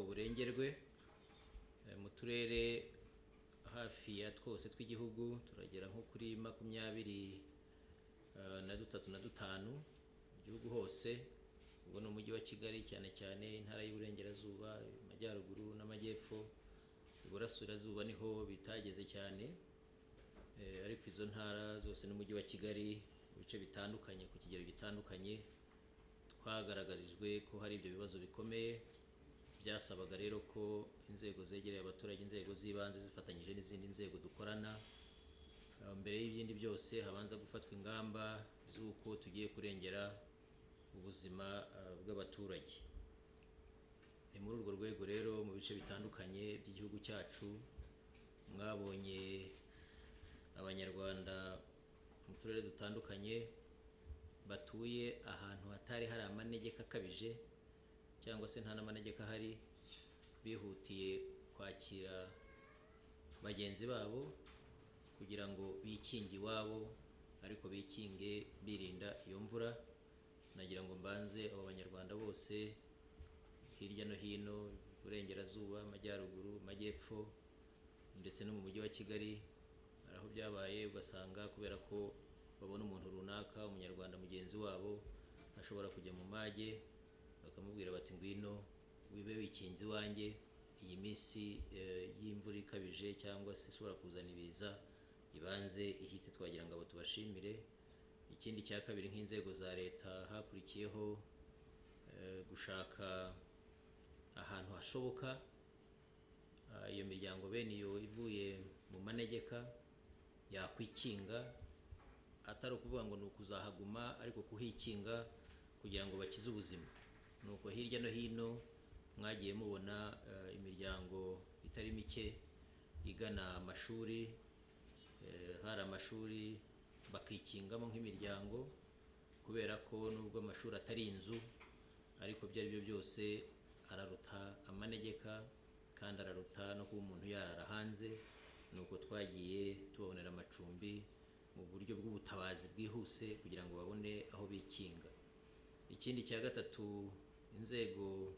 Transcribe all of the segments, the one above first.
uburengerwe mu turere hafi ya twose tw'igihugu turagera nko kuri 23 mu gihugu hose. Ubwo no mujyi wa Kigali cyane cyane intara y'uburengerazuba, amajyaruguru n'amajyepfo, iburasirazuba niho bitageze cyane, ariko izo ntara zose n'umujyi wa Kigali mu bice bitandukanye ku kigero gitandukanye twagaragarijwe ko hari ibyo bibazo bikomeye. Byasabaga rero ko inzego zegereye abaturage, inzego z'ibanze zifatanyije n'izindi nzego dukorana, mbere y'ibindi byose habanza gufatwa ingamba z'uko tugiye kurengera ubuzima bw'abaturage. Muri urwo rwego rero mu bice bitandukanye by'igihugu cyacu mwabonye abanyarwanda mu turere dutandukanye batuye ahantu hatari hari amanegeka akabije cyangwa se nta n'amanegeka ahari, bihutiye kwakira bagenzi babo kugira ngo bikinge iwabo, ariko bikinge birinda iyo mvura. Nagira ngo mbanze abo banyarwanda bose hirya no hino, burengerazuba, amajyaruguru, amajyepfo ndetse no mu mujyi wa Kigali, aho byabaye ugasanga kubera ko babona umuntu runaka, umunyarwanda mugenzi wabo ashobora kujya mu mage, bakamubwira bati ngwino wibe wikinze iwanjye, iyi minsi y'imvura ikabije cyangwa se ishobora kuzana ibiza ibanze ihite. Twagira ngo abo tubashimire. Ikindi cya kabiri, nk'inzego za leta hakurikiyeho gushaka ahantu hashoboka iyo miryango bene iyo ivuye mu manegeka yakwikinga, atari ukuvuga ngo ni ukuzahaguma, ariko kuhikinga kugira ngo bakize ubuzima. Nuko hirya no hino mwagiye mubona imiryango itari mike igana amashuri, hari amashuri bakikingamo nk'imiryango, kubera ko nubwo amashuri atari inzu, ariko byari byo byose araruta amanegeka kandi araruta no kuba umuntu yarara hanze. Nuko twagiye tubabonera amacumbi mu buryo bw'ubutabazi bwihuse kugira ngo babone aho bikinga. Ikindi cya gatatu, inzego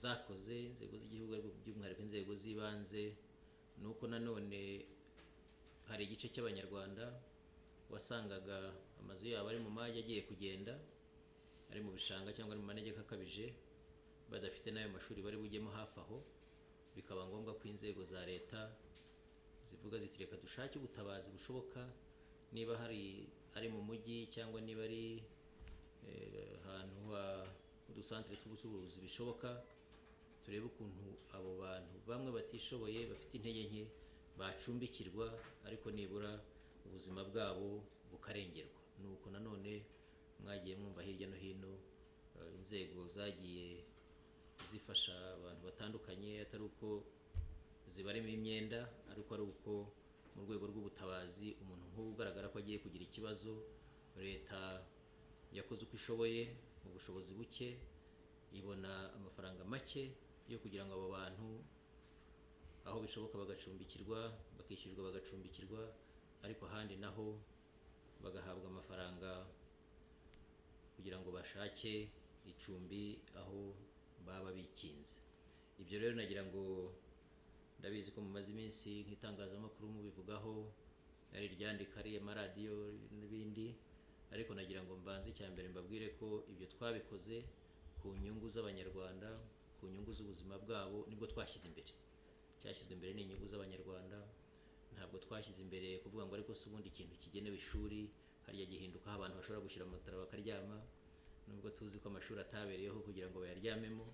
zakoze, inzego z'igihugu by'umwihariko inzego z'ibanze, nuko nanone hari igice cy'abanyarwanda wasangaga amazu yabo ari mu mage agiye kugenda, ari mu bishanga cyangwa ari mu manegeka akabije, badafite n'ayo mashuri bari bujyemo hafi aho. Bikaba ngombwa ko inzego za leta zivuga ziti reka dushake ubutabazi bushoboka, niba ari mu mujyi cyangwa niba ari ahantu udusantere tw'ubucuruzi bishoboka, turebe ukuntu abo bantu bamwe batishoboye bafite intege nke bacumbikirwa, ariko nibura ubuzima bwabo bukarengerwa. Nuko nanone mwagiye mwumva hirya no hino inzego zagiye zifasha abantu batandukanye, atari uko zibarimo imyenda, ariko ari uko mu rwego rw'ubutabazi umuntu nk'ubu ugaragara ko agiye kugira ikibazo, leta yakoze uko ishoboye mu bushobozi buke, ibona amafaranga make yo kugira ngo abo bantu aho bishoboka bagacumbikirwa, bakishyurwa bagacumbikirwa, ariko ahandi naho bagahabwa amafaranga kugira ngo bashake icumbi aho baba bikinze. Ibyo rero nagira ngo, ndabizi ko mumaze iminsi nk'itangazamakuru mubivugaho, ari iryandika, ari amaradiyo n'ibindi, ariko nagira ngo mbanze cya mbere mbabwire ko ibyo twabikoze ku nyungu z'abanyarwanda, ku nyungu z'ubuzima bwabo, nibwo twashyize imbere. Cyashyizwe imbere ni inyungu z'abanyarwanda, ntabwo twashyize imbere kuvuga ngo ariko se ubundi ikintu kigenewe ishuri hariya gihinduka aho abantu bashobora gushyira amatara bakaryama, nubwo tuzi ko amashuri atabereyeho kugira ngo bayaryamemo,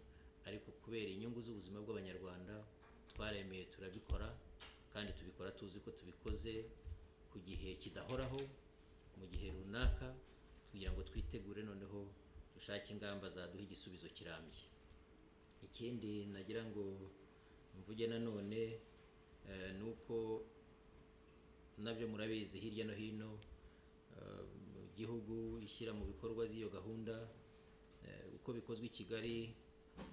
ariko kubera inyungu z'ubuzima bw'abanyarwanda twaremeye turabikora, kandi tubikora tuzi ko tubikoze ku gihe kidahoraho, mu gihe runaka, kugira ngo twitegure noneho dushake ingamba zaduha igisubizo kirambye. Ikindi nagira ngo mvuge nanone nuko nabyo murabizi hirya no hino mu gihugu ishyira mu bikorwa z'iyo gahunda, uko bikozwe i Kigali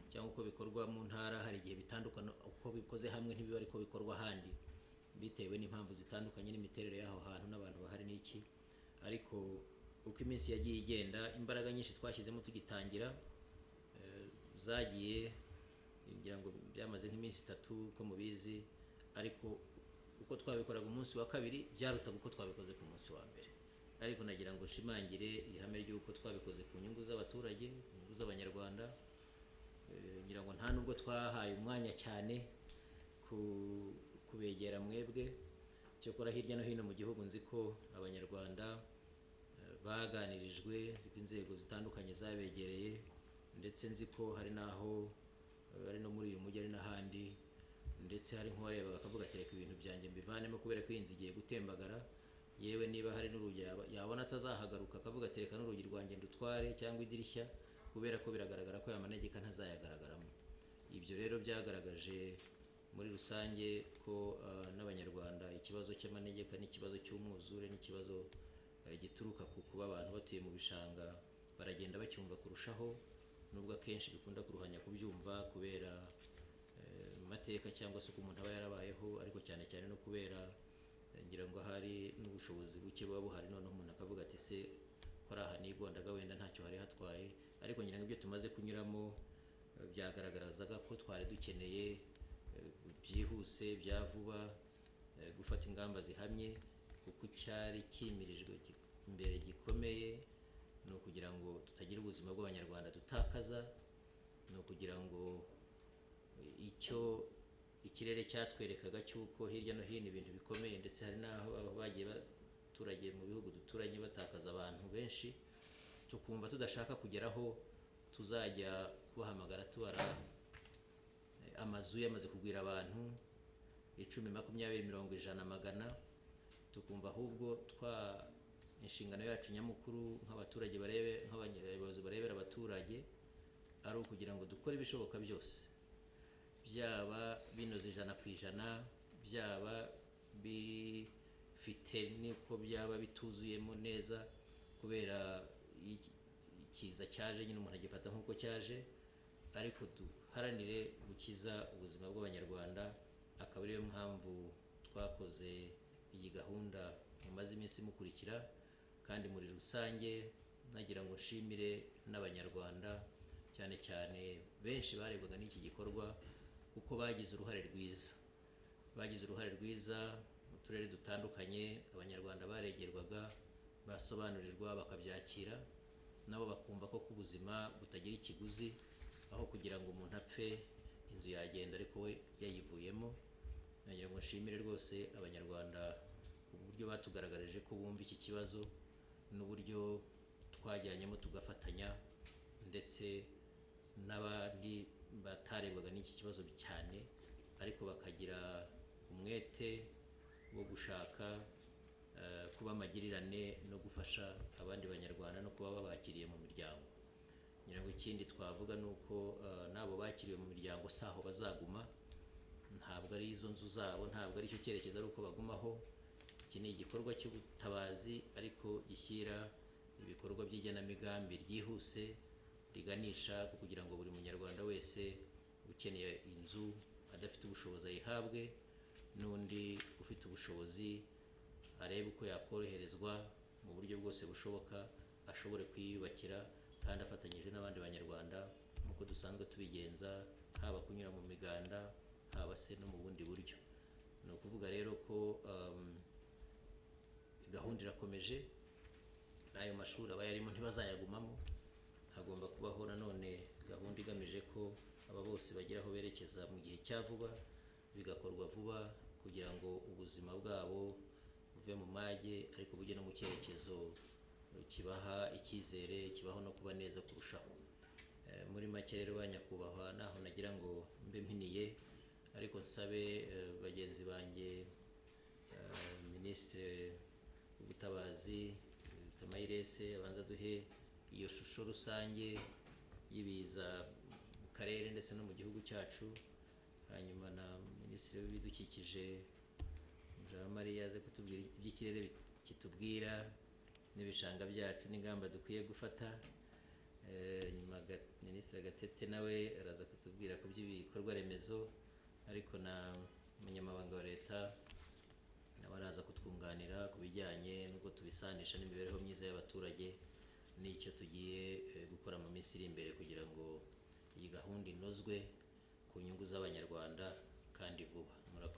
cyangwa uko bikorwa mu ntara hari igihe bitandukana, uko bikoze hamwe ntibiba ariko bikorwa ahandi, bitewe n'impamvu zitandukanye n'imiterere y'aho hantu n'abantu bahari n'iki. Ariko uko iminsi yagiye igenda, imbaraga nyinshi twashyizemo tugitangira zagiye ngira ngo byamaze nk'iminsi 3 ko mubizi, ariko uko twabikoraga umunsi wa kabiri byarutaga uko twabikoze ku munsi wa mbere. Ariko nagira ngo shimangire ihame ry'uko twabikoze ku nyungu z'abaturage, ku nyungu z'abanyarwanda. Ngira ngo nta nubwo twahaye umwanya cyane kubegera mwebwe. Cyokora hirya no hino mu gihugu nzi ko abanyarwanda baganirijwe, inzego zitandukanye zabegereye, ndetse nzi ko hari naho ari no muri uyu mujyi ari n'ahandi, ndetse hari nk'uwareba bakavuga ati reka ibintu byanjye mbivanemo kubera ko iyi nzu igiye gutembagara. Yewe niba hari n'urugi yabona atazahagaruka akavuga ati reka n'urugi rwanjye ndutware cyangwa idirishya, kubera ko biragaragara ko aya manegeka ntazayagaragaramo. Ibyo rero byagaragaje muri rusange ko n'abanyarwanda ikibazo cy'amanegeka n'ikibazo cy'umwuzure n'ikibazo gituruka ku kuba abantu batuye mu bishanga baragenda bacyumva kurushaho, nubwo akenshi bikunda kuruhanya kubyumva kubera amateka cyangwa se uko umuntu aba yarabayeho, ariko cyane cyane no kubera ngira ngo hari n'ubushobozi buke buba buhari, noneho umuntu akavuga ati se ko ari aha nigondaga wenda ntacyo hari hatwaye. Ariko ngira ngo ibyo tumaze kunyuramo byagaragarazaga ko twari dukeneye byihuse bya vuba gufata ingamba zihamye, kuko cyari cyimirijwe imbere gikomeye ni ukugira ngo tutagira ubuzima bw'abanyarwanda dutakaza, ni ukugira ngo icyo ikirere cyatwerekaga cy'uko hirya no hino ibintu bikomeye, ndetse hari n'aho bagiye baturage mu bihugu duturanye batakaza abantu benshi, tukumva tudashaka kugeraho tuzajya kubahamagara tubara amazu yamaze kugwira abantu 10, 20, 50, 100, tukumva ahubwo inshingano yacu nyamukuru nk'abaturage nk'abayobozi barebera abaturage ari ukugira ngo dukore ibishoboka byose, byaba binoze 100%, byaba bifite niko byaba bituzuyemo neza, kubera ikiza cyaje nyine umuntu agifata nk'uko cyaje, ariko duharanire gukiza ubuzima bw'abanyarwanda. Akaba ariyo mpamvu twakoze iyi gahunda mumaze iminsi mukurikira, kandi muri rusange nagira ngo nshimire n'abanyarwanda cyane cyane benshi barebwaga n'iki gikorwa, kuko bagize uruhare rwiza mu turere dutandukanye. Abanyarwanda baregerwaga, basobanurirwa, bakabyakira, nabo bakumva ko ubuzima butagira ikiguzi, aho kugira ngo umuntu apfe inzu yagenda ariko we yayivuyemo. Nagira ngo nshimire rwose abanyarwanda uburyo batugaragarije ko bumva iki kibazo, n'uburyo twajyanyemo tugafatanya, ndetse n'abandi batarebwaga n'iki kibazo cyane ariko bakagira umwete wo gushaka kuba magirirane no gufasha abandi banyarwanda no kuba babakiriye mu miryango. Ngira ngo ikindi twavuga nuko nabo bakiriwe mu miryango saho bazaguma, ntabwo ari izo nzu zabo, ntabwo ari cyo cyerekezo ari uko bagumaho. Iki ni igikorwa cy'ubutabazi ariko gishyira ibikorwa by'igenamigambi ryihuse riganisha kugira ngo buri munyarwanda wese ukeneye inzu adafite ubushobozi ayihabwe, n'undi ufite ubushobozi arebe uko yakoroherezwa mu buryo bwose bushoboka ashobore kwiyubakira, kandi afatanyije n'abandi banyarwanda nk'uko dusanzwe tubigenza, haba kunyura mu miganda, haba se no mu bundi buryo. Ni ukuvuga rero ko gahunda irakomeje, n'ayo mashuri aba yarimo ntibazayagumamo, hagomba kubaho nanone gahunda igamije ko aba bose bagira aho berekeza mu gihe cya vuba, bigakorwa vuba kugira ngo ubuzima bwabo buve mu mage ariko bujye no mu cyerekezo kibaha icyizere, kibaho no kuba neza kurushaho. Muri make rero banyakubahwa, naho nagira ngo mbe mpiniye, ariko nsabe bagenzi banjye Minisitiri w'Ubutabazi Kamayirese abanza duhe iyo shusho rusange y'ibiza mu karere ndetse no mu gihugu cyacu, hanyuma na Minisitiri w'Ibidukikije Mariya aze kutubwira iby'ikirere kitubwira n'ibishanga byacu n'ingamba dukwiye gufata. Nyuma Minisitiri Gatete nawe araza kutubwira ku by'ibikorwa remezo, ariko na umunyamabanga wa leta nawe araza kutwunganira ku bijyanye n'uko tubisanisha n'imibereho myiza y'abaturage, n'icyo tugiye gukora mu minsi iri imbere kugira ngo iyi gahunda inozwe, ku nyungu z'abanyarwanda kandi vuba. Murakoze.